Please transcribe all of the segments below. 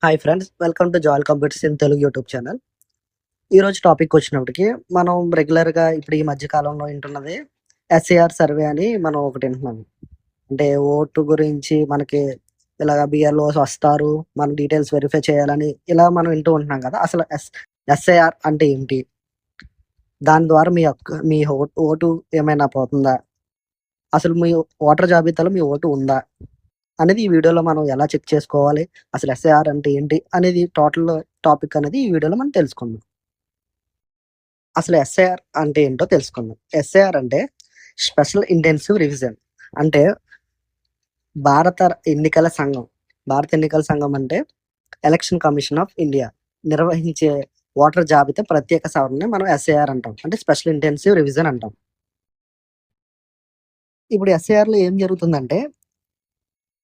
Hi friends, welcome to జాయల్ computers in Telugu YouTube channel. ఈరోజు topic వచ్చినప్పటికి మనం రెగ్యులర్‌గా ఇప్పుడు ఈ మధ్య కాలంలో వింటున్నది ఎస్ఏఆర్ సర్వే అని మనం ఒకటి వింటున్నాం. అంటే ఓటు గురించి మనకి ఇలాగ బిఎల్ఓస్ వస్తారు. మన డీటెయిల్స్ వెరిఫై చేయాలని ఇలా మనం వింటూ ఉంటున్నాం కదా! అసలు ఎస్ఏఆర్ అంటే ఏంటి? దాని ద్వారా మీ ఓటు ఏమైనా పోతుందా? అసలు మీ ఓటర్ జాబితాలో మీ ఓటు ఉందా? అనేది ఈ వీడియోలో మనం ఎలా చెక్ చేసుకోవాలి? అసలు ఎస్ఐఆర్ అంటే ఏంటి? అనేది టోటల్ టాపిక్ అనేది ఈ వీడియోలో మనం తెలుసుకుందాం. అసలు ఎస్ఐఆర్ అంటే ఏంటో తెలుసుకుందాం. ఎస్ఐఆర్ అంటే స్పెషల్ ఇంటెన్సివ్ రివిజన్. అంటే భారత ఎన్నికల సంఘం. భారత ఎన్నికల సంఘం అంటే ఎలక్షన్ కమిషన్ ఆఫ్ ఇండియా నిర్వహించే ఓటర్ జాబితా ప్రత్యేక సవరణని మనం ఎస్ఐఆర్ అంటాం. అంటే స్పెషల్ ఇంటెన్సివ్ రివిజన్ అంటాం. ఇప్పుడు ఎస్ఐఆర్‌లో ఏం జరుగుతుందంటే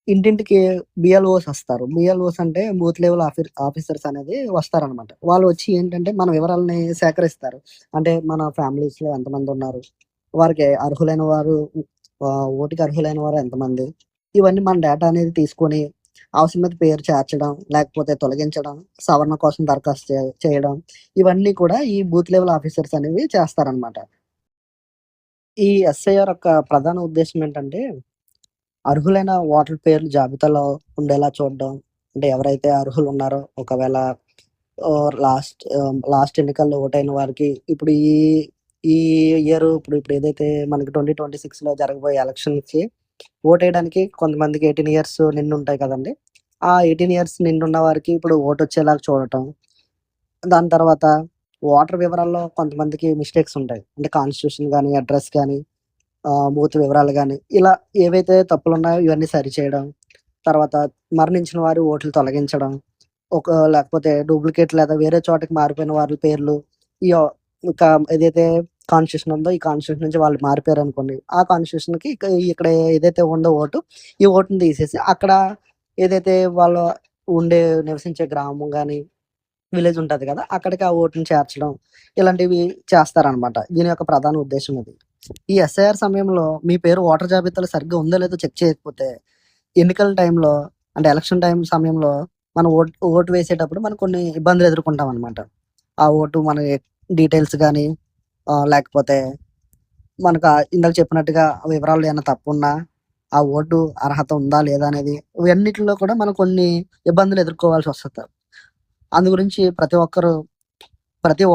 ఇంటింటికి బిఎల్ఓస్ వస్తారు. బిఎల్ఓస్ అంటే బూత్ లెవెల్ ఆఫీసర్స్ అనేది వస్తారనమాట. వాళ్ళు వచ్చి ఏంటంటే మన వివరాలని సేకరిస్తారు. అంటే మన ఫ్యామిలీస్‌లో ఎంతమందున్నారు? వారికి అర్హులైన వారు ఓటుకి అర్హులైన వారు ఎంతమంది? ఇవన్నీ మన డేటా అనేది తీసుకొని అవసరమైతే పేరు చేర్చడం, లేకపోతే తొలగించడం, సవరణ కోసం దరఖాస్తు చేయడం ఇవన్నీ కూడా ఈ బూత్ లెవెల్ ఆఫీసర్స్ అనేవి చేస్తారనమాట. ఈ ఎస్ఐఆర్ యొక్క ప్రధాన ఉద్దేశ్యం ఏంటంటే అర్హులైన ఓటర్ల పేర్లు జాబితాలో ఉండేలా చూడడం. అంటే ఎవరైతే అర్హులున్నారో ఒకవేళ లాస్ట్ ఎన్నికల్లో ఓటైన వారికి ఇప్పుడు ఈ ఇయర్ ఇప్పుడు ఏదైతే మనకి 2026లో జరగబోయే ఎలక్షన్‌కి ఓటేయడానికి కొంతమందికి 18 ఇయర్స్ నిండుంటాయి కదండీ! ఆ 18 ఇయర్స్ నిండున్న వారికి ఇప్పుడు ఓటొచ్చేలాగా చూడటం. దాని తర్వాత ఓటర్ వివరాల్లో కొంతమందికి మిస్టేక్స్ ఉంటాయి. అంటే కాన్స్టిట్యూషన్ గాని, అడ్రెస్ గాని, బూత్ వివరాలు గాని, ఇలా ఏవైతే తప్పులున్నాయో ఇవన్నీ సరిచేయడం. తర్వాత మరణించిన వారి ఓట్లు తొలగించడం. లేకపోతే డూప్లికేట్ లేదా వేరే చోటకి మారిపోయిన వారి పేర్లు ఈ యొ ఇంకా ఏదైతే కాన్స్టిట్యూషన్ ఉందో, ఈ కాన్స్టిట్యూషన్ నుంచి వాళ్ళు మారిపోయారనుకోండి. ఆ కాన్స్టిట్యూషన్‌కి ఇక్కడ ఏదైతే ఉందో ఓటు, ఈ ఓటుని తీసేసి అక్కడ ఏదైతే వాళ్ళు నివసించే గ్రామం గాని, విలేజ్ ఉంటది కదా! అక్కడికి ఆ ఓటుని చేర్చడం. ఇలాంటివి చేస్తారనమాట. దీని యొక్క ప్రధాన ఉద్దేశ్యం ఇది. ఈ ఎస్ఐఆర్ సమయంలో మీ పేరు ఓటర్ జాబితాలో సరిగ్గా ఉందో లేదో చెక్ చేయకపోతే ఎన్నికల టైంలో అంటే ఎలక్షన్ టైం సమయంలో మనం ఓటు వేసేటప్పుడు మనం కొన్ని ఇబ్బందులు ఎదుర్కొంటామనమాట. ఆ ఓటు మన డీటెయిల్స్ గాని లేకపోతే మనకు ఇందాక చెప్పినట్టుగా వివరాల్లో ఏమైనా తప్పున్నా, ఆ ఓటు అర్హత ఉందా లేదా అనేది ఇవన్నిటిలో కూడా మనం కొన్ని ఇబ్బందులు ఎదుర్కోవాల్సొస్తది. అందు గురించి ప్రతి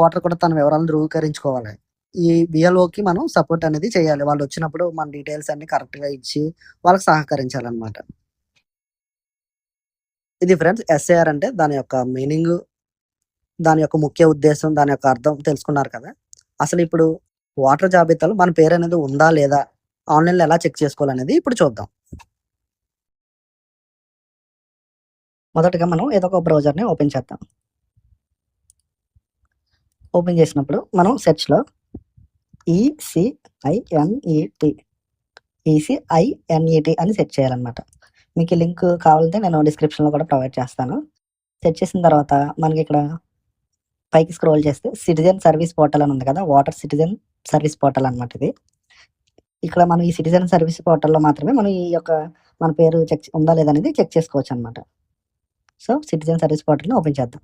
ఓటర్ కూడా తన వివరాలను ధృవీకరించుకోవాలి. ఈ బిఎల్ఓకి మనం సపోర్ట్ అనేది చేయాలి. వాళ్ళొచ్చినప్పుడు మన డీటెయిల్స్ అన్నీ కరెక్ట్‌గా ఇచ్చి వాళ్ళకి సహకరించాలనమాట. ఇది ఫ్రెండ్స్ ఎస్ఏఆర్ అంటే దాని యొక్క మీనింగు, దాని యొక్క ముఖ్య ఉద్దేశం, దాని యొక్క అర్థం తెలుసుకున్నారు కదా! అసలిప్పుడు ఓటర్ జాబితాలో మన పేరనేది ఉందా లేదా? ఆన్‌లైన్‌లో ఎలా చెక్ చేసుకోవాలనేది ఇప్పుడు చూద్దాం. మొదటగా మనం ఏదో ఒక బ్రౌజర్‌ని ఓపెన్ చేద్దాం. ఓపెన్ చేసినప్పుడు మనం సెర్చ్‌లో ఈసీఐఎన్ఈటీ అని సెర్చ్ చేయాలనమాట. మీకు ఈ లింక్ కావాలంటే నేను డిస్క్రిప్షన్‌లో కూడా ప్రొవైడ్ చేస్తాను. సెర్చ్ చేసిన తర్వాత మనకిక్కడ పైకి స్క్రోల్ చేస్తే సిటిజన్ సర్వీస్ పోర్టల్ అని ఉంది కదా! వాటర్ సిటిజన్ సర్వీస్ పోర్టల్ అనమాట ఇది. ఇక్కడ మనం ఈ సిటిజన్ సర్వీస్ పోర్టల్‌లో మాత్రమే మనం ఈ యొక్క మన పేరు ఉందా లేదా అనేది చెక్ చేసుకోవచ్చనమాట. సో, సిటిజన్ సర్వీస్ పోర్టల్‌ని ఓపెన్ చేద్దాం.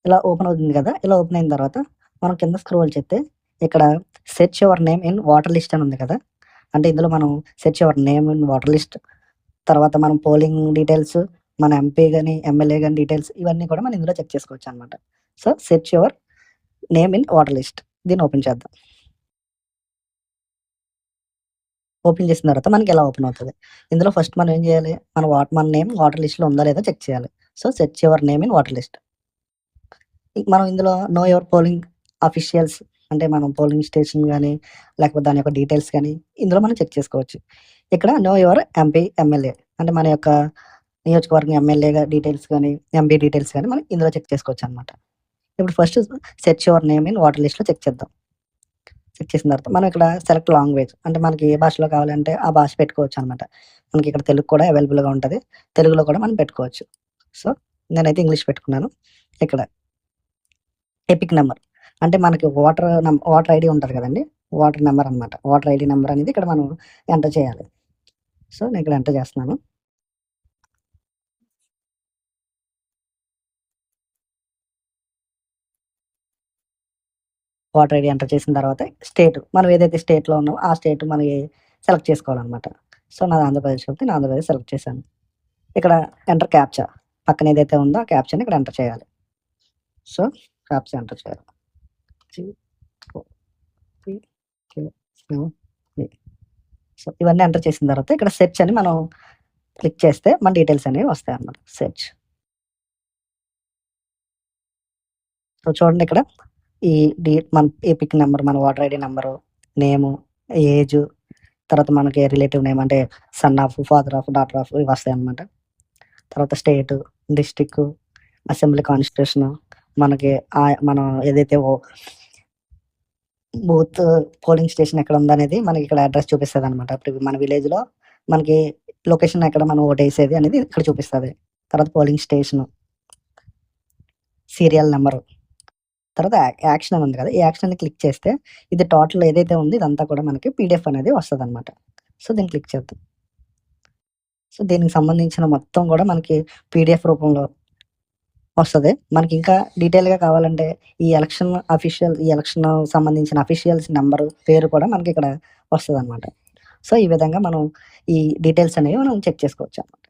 ఇలా ఓపెన్ అవుతుంది కదా! ఇలా ఓపెన్ అయిన తర్వాత మనం కింద స్క్రోల్ చేస్తే ఇక్కడ search your name in voter list అని ఉంది కదా! అంటే ఇందులో మనం search your name in voter list, తర్వాత మనం పోలింగ్ డీటెయిల్స్, మన ఎంపీ గాని, ఎమ్మెల్యే గాని డీటెయిల్స్ ఇవన్నీ కూడా మనం ఇందులో చెక్ చేసుకోవచ్చనమాట. So, search your name in voter list దీన్ని ఓపెన్ చేద్దాం. ఓపెన్ చేసిన తర్వాత మనకి ఇలా ఓపెన్ అవుతది. ఇందులో ఫస్ట్ మనం ఏం చేయాలి? మన నేమ్ వాటర్ లిస్ట్‌లో ఉందా లేదా చెక్ చేయాలి. So, search your name in voter list. మనం ఇందులో నో యువర్ పోలింగ్ అఫీషియల్స్ అంటే మనం పోలింగ్ స్టేషన్ గాని, లేకపోతే దాని యొక్క డీటెయిల్స్ గాని ఇందులో మనం చెక్ చేసుకోవచ్చు. ఇక్కడ నో యువర్ ఎంపీ, ఎమ్మెల్యే అంటే మన యొక్క నియోజకవర్గం ఎమ్మెల్యేగా డీటెయిల్స్ గాని, ఎంపీ డీటెయిల్స్ గాని మనం ఇందులో చెక్ చేసుకోవచ్చనమాట. ఇప్పుడు first search your name in water లిస్ట్‌లో చెక్ చేద్దాం. చెక్ చేసిన తర్వాత మనం ఇక్కడ సెలెక్ట్ లాంగ్వేజ్ అంటే మనకి ఏ భాషలో కావాలంటే ఆ భాష పెట్టుకోవచ్చనమాట. మనకి ఇక్కడ తెలుగు కూడా అవైలబుల్‌గా ఉంటది. తెలుగులో కూడా మనం పెట్టుకోవచ్చు. సో, నేనైతే ఇంగ్లీష్ పెట్టుకున్నాను. ఇక్కడ ఎపిక్ నంబర్ అంటే మనకి ఓటర్ ఐడీ ఉంటది కదండీ! ఓటర్ నంబర్ అనమాట. ఓటర్ ఐడీ నంబర్ అనేది ఇక్కడ మనం ఎంటర్ చేయాలి. సో, నేను ఇక్కడ ఎంటర్ చేస్తున్నాను. ఓటర్ ఐడీ ఎంటర్ చేసిన తర్వాత స్టేట్ మనం ఏదైతే స్టేట్‌లో ఉన్నామో ఆ స్టేట్ మనకి సెలెక్ట్ చేసుకోవాలనమాట. సో, నాది ఆంధ్రప్రదేశ్ కాబట్టి నేను ఆంధ్రప్రదేశ్ సెలెక్ట్ చేశాను. ఇక్కడ ఎంటర్ క్యాప్చా పక్కన ఏదైతే ఉందో ఆ క్యాప్చాని ఇక్కడ ఎంటర్ చేయాలి. సో, క్యాప్చా ఎంటర్ చేయాలి. 3, 4, 3, 7, 8. సో, ఇవన్నీ ఎంటర్ చేసిన తర్వాత ఇక్కడ సెర్చ్ అని మనం క్లిక్ చేస్తే మన డీటెయిల్స్ అనేవి వస్తాయన్నమాట. సెర్చ్. సో, చూడండి ఇక్కడ ఈ మన ఎపిక్ నంబర్, మన ఓటర్ ఐడీ నంబరు, నేము, ఏజు, తర్వాత మనకి రిలేటివ్ నేమ్ అంటే son of, father of, daughter of ఇవి వస్తాయన్నమాట. తర్వాత స్టేటు, డిస్ట్రిక్కు, అసెంబ్లీ కాన్స్టిట్యూషను, మనకి మనం ఏదైతే బూత్ పోలింగ్ స్టేషన్ ఎక్కడ ఉందనేది మనకి ఇక్కడ అడ్రస్ చూపిస్తదనమాట. ఇప్పుడు మన విలేజ్‌లో మనకి లొకేషన్ ఎక్కడ మనం ఓటేసేది అనేది ఇక్కడ చూపిస్తది. తర్వాత పోలింగ్ స్టేషను, సీరియల్ నంబరు, తర్వాత యాక్షన్ అని ఉంది కదా! ఈ యాక్షన్‌ని క్లిక్ చేస్తే ఇది టోటల్ ఏదైతే ఉందో ఇదంతా కూడా మనకి పీడీఎఫ్ అనేది వస్తదనమాట. సో, దీన్ని క్లిక్ చేద్దాం. సో, దీనికి సంబంధించిన మొత్తం కూడా మనకి పీడీఎఫ్ రూపంలో వస్తది. మనకి ఇంకా డీటెయిల్‌గా కావాలంటే ఈ ఎలక్షన్ సంబంధించిన అఫీషియల్స్ నంబరు, పేరు కూడా మనకి ఇక్కడ వస్తదనమాట. సో, ఈ విధంగా మనం ఈ డీటెయిల్స్ అనేవి మనం చెక్ చేసుకోవచ్చనమాట.